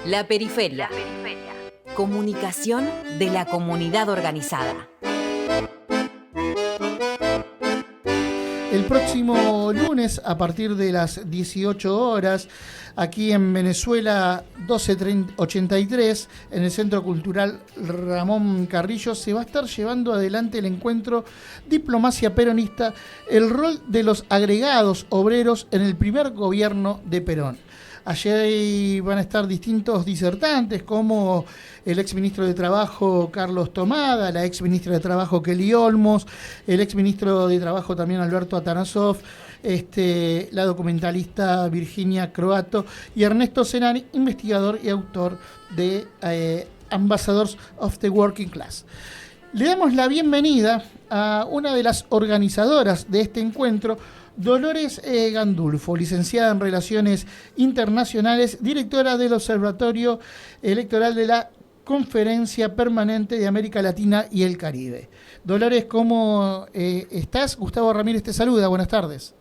La periferia. Comunicación de la comunidad organizada. El próximo lunes, a partir de las 18 horas, aquí en Venezuela 1283, en el Centro Cultural Ramón Carrillo, se va a estar llevando adelante el encuentro Diplomacia Peronista, el rol de los agregados obreros en el primer gobierno de Perón. Allí van a estar distintos disertantes como el exministro de Trabajo Carlos Tomada, la exministra de Trabajo Kelly Olmos, el exministro de Trabajo también Alberto Atanasov, la documentalista Virginia Croato y Ernesto Zenari, investigador y autor de Ambassadors of the Working Class. Le damos la bienvenida a una de las organizadoras de este encuentro, Dolores Gandulfo, licenciada en Relaciones Internacionales, directora del Observatorio Electoral de la Conferencia Permanente de América Latina y el Caribe. Dolores, ¿cómo estás? Gustavo Ramírez te saluda, buenas tardes.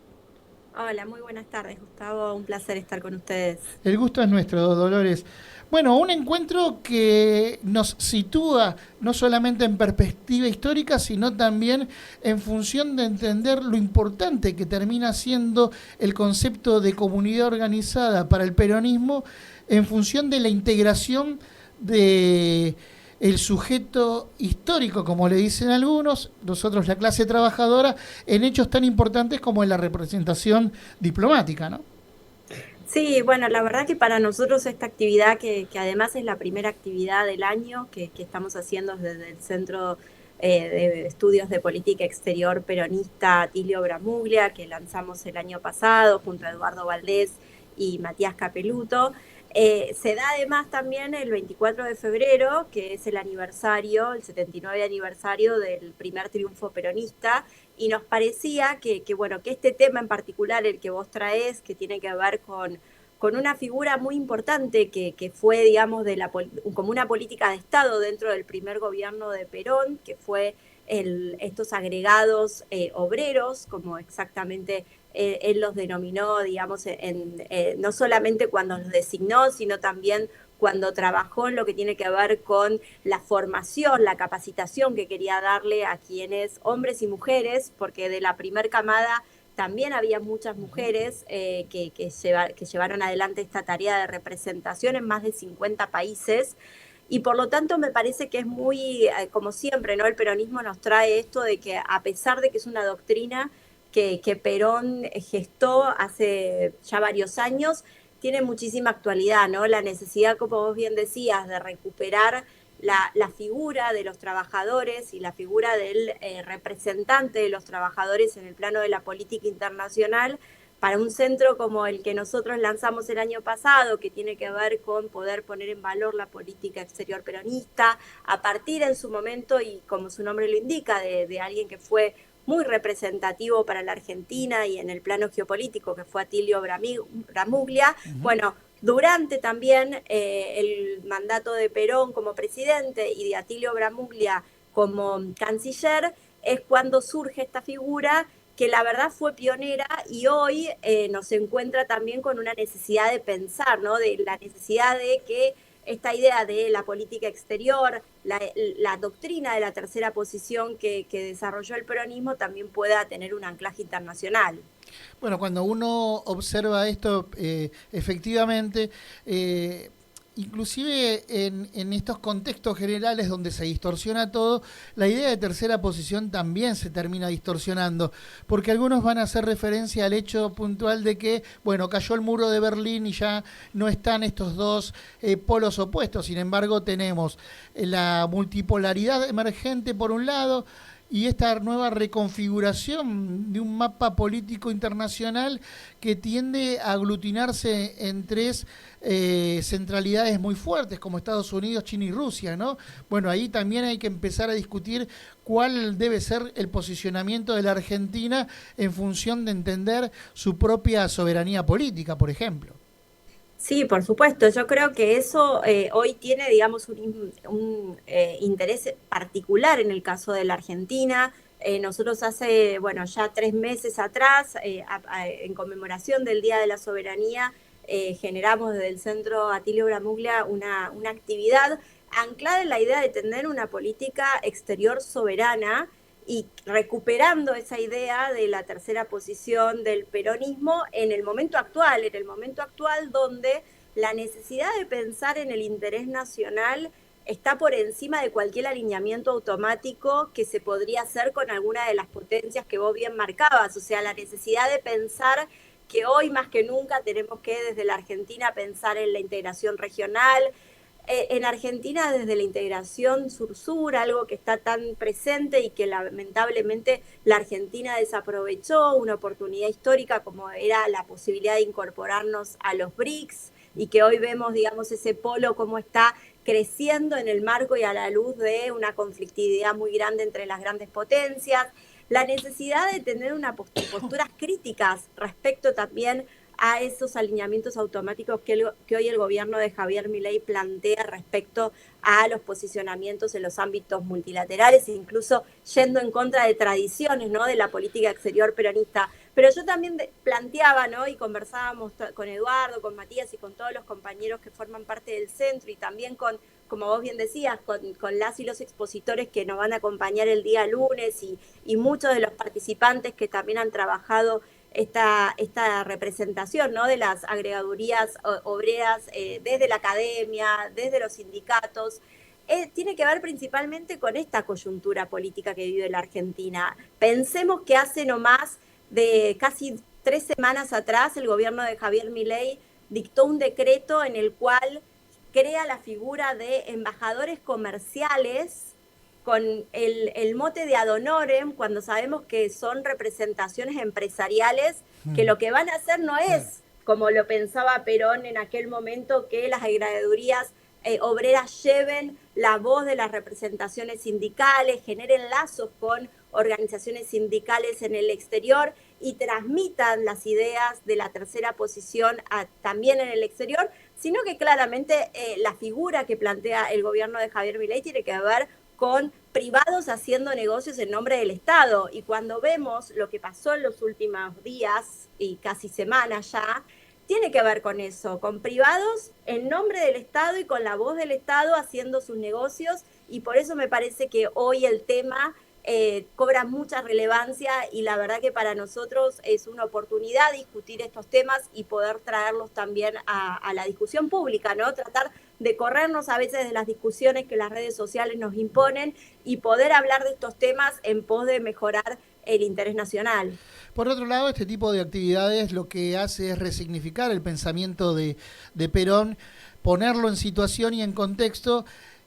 Hola, muy buenas tardes, Gustavo, un placer estar con ustedes. El gusto es nuestro, Dolores. Bueno, un encuentro que nos sitúa no solamente en perspectiva histórica, sino también en función de entender lo importante que termina siendo el concepto de comunidad organizada para el peronismo en función de la integración de el sujeto histórico, como le dicen algunos, nosotros la clase trabajadora, en hechos tan importantes como en la representación diplomática, ¿no? Sí, bueno, la verdad que para nosotros esta actividad, que además es la primera actividad del año que estamos haciendo desde el Centro de Estudios de Política Exterior Peronista Atilio Bramuglia, que lanzamos el año pasado junto a Eduardo Valdés y Matías Capeluto. Se da además también el 24 de febrero, que es el aniversario, el 79 aniversario del primer triunfo peronista, y nos parecía que este tema en particular, el que vos traés, que tiene que ver con una figura muy importante que fue, digamos, como una política de Estado dentro del primer gobierno de Perón, que fue estos agregados obreros, como exactamente él los denominó, digamos, no solamente cuando los designó, sino también cuando trabajó en lo que tiene que ver con la formación, la capacitación que quería darle a quienes, hombres y mujeres, porque de la primer camada también había muchas mujeres que llevaron adelante esta tarea de representación en más de 50 países. Y por lo tanto me parece que es muy, como siempre, ¿no? El peronismo nos trae esto de que a pesar de que es una doctrina que Perón gestó hace ya varios años, tiene muchísima actualidad, ¿no? La necesidad, como vos bien decías, de recuperar la figura de los trabajadores y la figura del representante de los trabajadores en el plano de la política internacional para un centro como el que nosotros lanzamos el año pasado, que tiene que ver con poder poner en valor la política exterior peronista, a partir en su momento, y como su nombre lo indica, de alguien que fue muy representativo para la Argentina y en el plano geopolítico, que fue Atilio Bramuglia. Bueno, durante también el mandato de Perón como presidente y de Atilio Bramuglia como canciller, es cuando surge esta figura que la verdad fue pionera y hoy nos encuentra también con una necesidad de pensar, ¿no? De la necesidad de que esta idea de la política exterior, la doctrina de la tercera posición que desarrolló el peronismo también pueda tener un anclaje internacional. Bueno, cuando uno observa esto, efectivamente, inclusive en estos contextos generales donde se distorsiona todo, la idea de tercera posición también se termina distorsionando, porque algunos van a hacer referencia al hecho puntual de que, bueno, cayó el muro de Berlín y ya no están estos dos polos opuestos. Sin embargo, tenemos la multipolaridad emergente por un lado, y esta nueva reconfiguración de un mapa político internacional que tiende a aglutinarse en tres centralidades muy fuertes, como Estados Unidos, China y Rusia, ¿no? Bueno, ahí también hay que empezar a discutir cuál debe ser el posicionamiento de la Argentina en función de entender su propia soberanía política, por ejemplo. Sí, por supuesto. Yo creo que eso hoy tiene, digamos, un interés particular en el caso de la Argentina. Nosotros hace, bueno, ya 3 meses atrás, en conmemoración del Día de la Soberanía, generamos desde el Centro Atilio Bramuglia una actividad anclada en la idea de tener una política exterior soberana y recuperando esa idea de la tercera posición del peronismo en el momento actual donde la necesidad de pensar en el interés nacional está por encima de cualquier alineamiento automático que se podría hacer con alguna de las potencias que vos bien marcabas, o sea, la necesidad de pensar que hoy más que nunca tenemos que desde la Argentina pensar en la integración regional, en Argentina desde la integración sur-sur, algo que está tan presente y que lamentablemente la Argentina desaprovechó, una oportunidad histórica como era la posibilidad de incorporarnos a los BRICS y que hoy vemos, digamos, ese polo cómo está creciendo en el marco y a la luz de una conflictividad muy grande entre las grandes potencias, la necesidad de tener posturas críticas respecto también a esos alineamientos automáticos que hoy el gobierno de Javier Milei plantea respecto a los posicionamientos en los ámbitos multilaterales, e incluso yendo en contra de tradiciones, ¿no?, de la política exterior peronista. Pero yo también planteaba, ¿no?, y conversábamos con Eduardo, con Matías y con todos los compañeros que forman parte del centro y también con, como vos bien decías, con las y los expositores que nos van a acompañar el día lunes y muchos de los participantes que también han trabajado esta representación, ¿no?, de las agregadurías obreras desde la academia, desde los sindicatos, tiene que ver principalmente con esta coyuntura política que vive la Argentina. Pensemos que hace no más de casi 3 semanas atrás el gobierno de Javier Milei dictó un decreto en el cual crea la figura de embajadores comerciales con el mote de ad honorem, cuando sabemos que son representaciones empresariales que lo que van a hacer no es, como lo pensaba Perón en aquel momento, que las agregadurías obreras lleven la voz de las representaciones sindicales, generen lazos con organizaciones sindicales en el exterior y transmitan las ideas de la tercera posición también en el exterior, sino que claramente la figura que plantea el gobierno de Javier Milei tiene que ver con privados haciendo negocios en nombre del Estado. Y cuando vemos lo que pasó en los últimos días y casi semanas ya, tiene que ver con eso, con privados en nombre del Estado y con la voz del Estado haciendo sus negocios, y por eso me parece que hoy el tema cobra mucha relevancia y la verdad que para nosotros es una oportunidad discutir estos temas y poder traerlos también a la discusión pública, ¿no? Tratar de corrernos a veces de las discusiones que las redes sociales nos imponen y poder hablar de estos temas en pos de mejorar el interés nacional. Por otro lado, este tipo de actividades lo que hace es resignificar el pensamiento de Perón, ponerlo en situación y en contexto,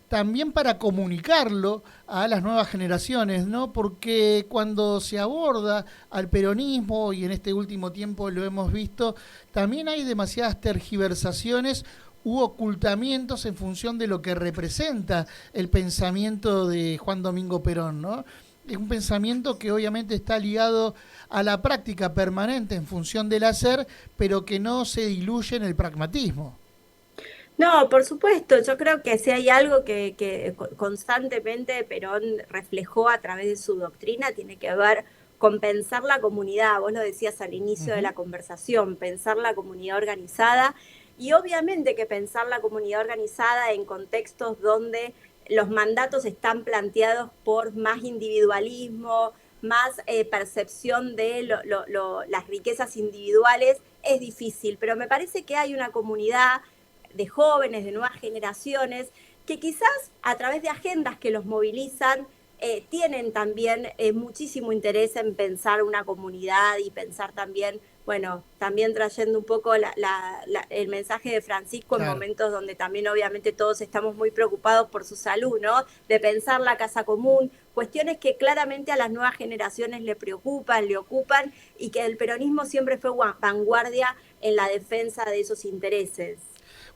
también para comunicarlo a las nuevas generaciones, ¿no? Porque cuando se aborda al peronismo, y en este último tiempo lo hemos visto, también hay demasiadas tergiversaciones u ocultamientos en función de lo que representa el pensamiento de Juan Domingo Perón, ¿no? Es un pensamiento que obviamente está ligado a la práctica permanente en función del hacer, pero que no se diluye en el pragmatismo. No, por supuesto, yo creo que si hay algo que constantemente Perón reflejó a través de su doctrina, tiene que ver con pensar la comunidad, vos lo decías al inicio de la conversación, pensar la comunidad organizada, y obviamente que pensar la comunidad organizada en contextos donde los mandatos están planteados por más individualismo, más percepción de las riquezas individuales, es difícil, pero me parece que hay una comunidad de jóvenes, de nuevas generaciones, que quizás a través de agendas que los movilizan, tienen también muchísimo interés en pensar una comunidad y pensar también, bueno, también trayendo un poco el mensaje de Francisco, claro, en momentos donde también obviamente todos estamos muy preocupados por su salud, ¿no? De pensar la casa común, cuestiones que claramente a las nuevas generaciones le preocupan, le ocupan, y que el peronismo siempre fue vanguardia en la defensa de esos intereses.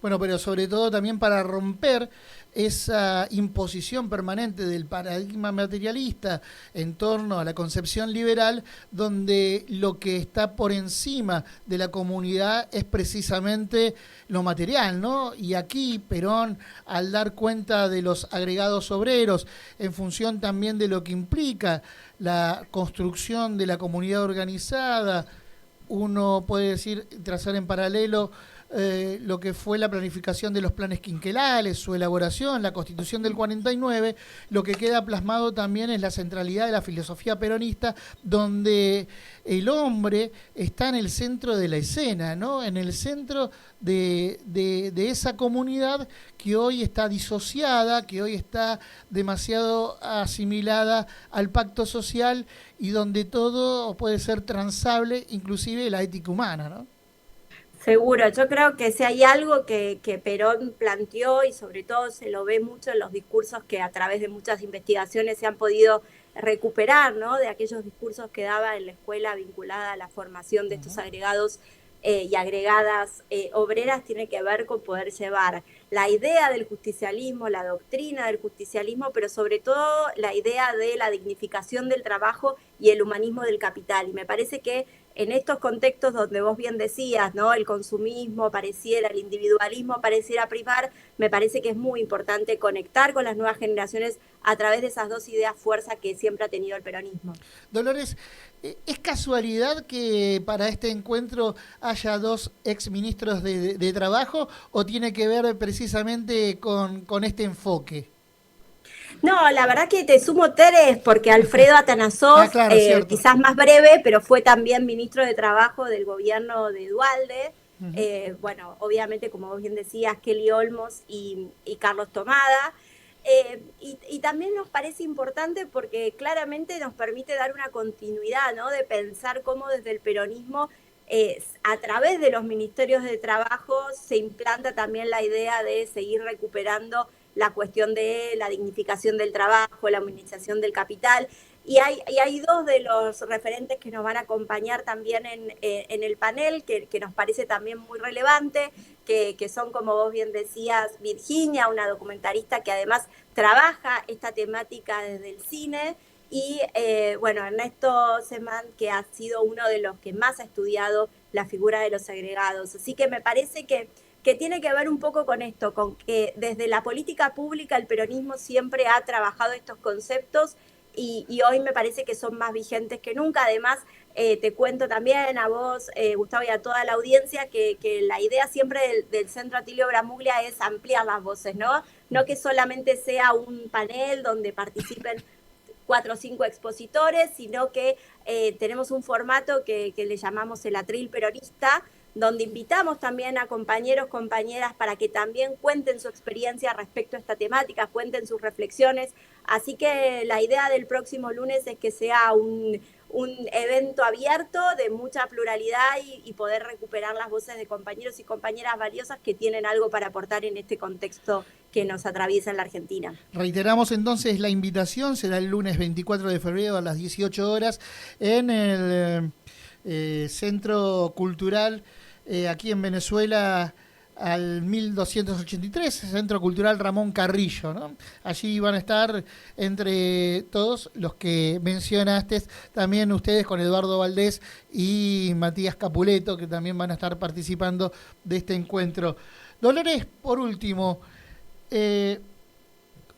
Bueno, pero sobre todo también para romper esa imposición permanente del paradigma materialista en torno a la concepción liberal, donde lo que está por encima de la comunidad es precisamente lo material, ¿no? Y aquí Perón, al dar cuenta de los agregados obreros, en función también de lo que implica la construcción de la comunidad organizada, uno puede decir, trazar en paralelo lo que fue la planificación de los planes quinquenales, su elaboración, la Constitución del 49, lo que queda plasmado también es la centralidad de la filosofía peronista, donde el hombre está en el centro de la escena, ¿no? En el centro de esa comunidad que hoy está disociada, que hoy está demasiado asimilada al pacto social y donde todo puede ser transable, inclusive la ética humana, ¿no? Seguro, yo creo que si hay algo que Perón planteó y sobre todo se lo ve mucho en los discursos que a través de muchas investigaciones se han podido recuperar, ¿no? De aquellos discursos que daba en la escuela vinculada a la formación de estos agregados y agregadas obreras, tiene que ver con poder llevar la idea del justicialismo, la doctrina del justicialismo, pero sobre todo la idea de la dignificación del trabajo y el humanismo del capital. Y me parece que en estos contextos donde vos bien decías, ¿no? El consumismo pareciera, el individualismo pareciera primar, me parece que es muy importante conectar con las nuevas generaciones a través de esas dos ideas fuerza que siempre ha tenido el peronismo. Dolores, ¿es casualidad que para este encuentro haya dos exministros de Trabajo o tiene que ver precisamente con este enfoque? No, la verdad que te sumo, Teres, porque Alfredo Atanasov, claro, quizás más breve, pero fue también ministro de Trabajo del gobierno de Duhalde. Bueno, obviamente, como vos bien decías, Kelly Olmos y Carlos Tomada. Y también nos parece importante porque claramente nos permite dar una continuidad, ¿no? De pensar cómo desde el peronismo, a través de los ministerios de trabajo, se implanta también la idea de seguir recuperando la cuestión de la dignificación del trabajo, la humanización del capital. Y hay dos de los referentes que nos van a acompañar también en el panel, que nos parece también muy relevante, que son, como vos bien decías, Virginia, una documentarista que además trabaja esta temática desde el cine, y bueno, Ernesto Semán, que ha sido uno de los que más ha estudiado la figura de los agregados. Así que me parece que tiene que ver un poco con esto, con que desde la política pública el peronismo siempre ha trabajado estos conceptos y hoy me parece que son más vigentes que nunca. Además, te cuento también a vos, Gustavo, y a toda la audiencia que la idea siempre del Centro Atilio Bramuglia es ampliar las voces, ¿no? No que solamente sea un panel donde participen 4 o 5 expositores, sino que tenemos un formato que le llamamos el Atril Peronista, donde invitamos también a compañeros, compañeras para que también cuenten su experiencia respecto a esta temática, cuenten sus reflexiones. Así que la idea del próximo lunes es que sea un evento abierto de mucha pluralidad y poder recuperar las voces de compañeros y compañeras valiosas que tienen algo para aportar en este contexto que nos atraviesa en la Argentina. Reiteramos entonces la invitación, será el lunes 24 de febrero a las 18 horas en el Centro Cultural aquí en Venezuela al 1283, Centro Cultural Ramón Carrillo, ¿no? Allí van a estar entre todos los que mencionaste, también ustedes con Eduardo Valdés y Matías Capuleto, que también van a estar participando de este encuentro. Dolores, por último,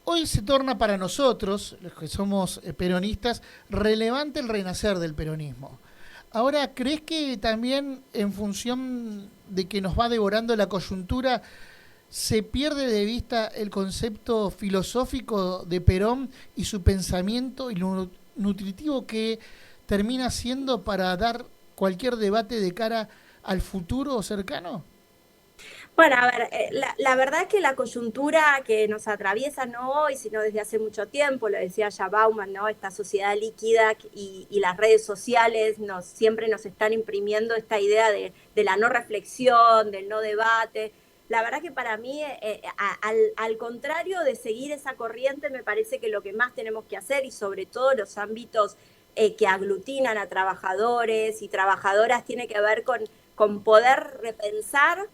hoy se torna para nosotros, los que somos peronistas, relevante el renacer del peronismo. Ahora, ¿crees que también en función de que nos va devorando la coyuntura, se pierde de vista el concepto filosófico de Perón y su pensamiento y lo nutritivo que termina siendo para dar cualquier debate de cara al futuro cercano? Bueno, a ver, la verdad es que la coyuntura que nos atraviesa no hoy, sino desde hace mucho tiempo, lo decía ya Bauman, ¿no? Esta sociedad líquida y las redes sociales siempre nos están imprimiendo esta idea de la no reflexión, del no debate. La verdad que para mí, al contrario de seguir esa corriente, me parece que lo que más tenemos que hacer, y sobre todo los ámbitos que aglutinan a trabajadores y trabajadoras, tiene que ver con poder repensar,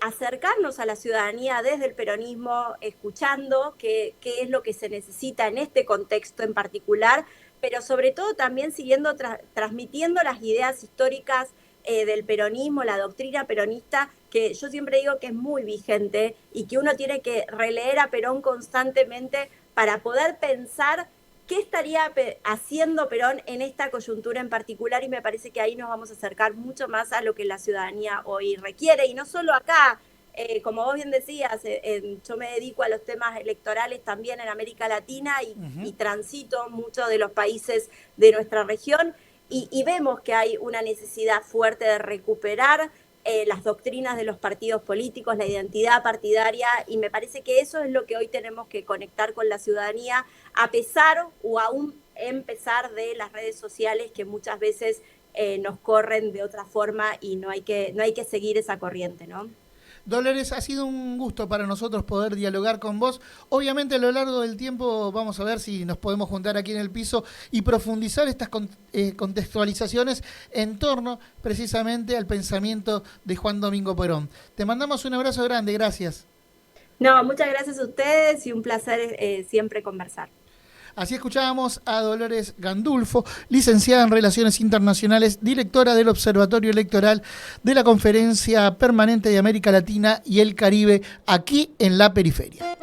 acercarnos a la ciudadanía desde el peronismo, escuchando qué es lo que se necesita en este contexto en particular, pero sobre todo también siguiendo transmitiendo las ideas históricas del peronismo, la doctrina peronista, que yo siempre digo que es muy vigente y que uno tiene que releer a Perón constantemente para poder pensar qué estaría haciendo Perón en esta coyuntura en particular, y me parece que ahí nos vamos a acercar mucho más a lo que la ciudadanía hoy requiere, y no solo acá. Como vos bien decías, yo me dedico a los temas electorales también en América Latina y transito muchos de los países de nuestra región y vemos que hay una necesidad fuerte de recuperar las doctrinas de los partidos políticos, la identidad partidaria, y me parece que eso es lo que hoy tenemos que conectar con la ciudadanía, a pesar o aún en pesar de las redes sociales que muchas veces nos corren de otra forma y no hay que seguir esa corriente, ¿no? Dolores, ha sido un gusto para nosotros poder dialogar con vos. Obviamente a lo largo del tiempo vamos a ver si nos podemos juntar aquí en el piso y profundizar estas contextualizaciones en torno precisamente al pensamiento de Juan Domingo Perón. Te mandamos un abrazo grande, gracias. No, muchas gracias a ustedes y un placer siempre conversar. Así escuchábamos a Dolores Gandulfo, licenciada en Relaciones Internacionales, directora del Observatorio Electoral de la Conferencia Permanente de América Latina y el Caribe, aquí en La Periferia.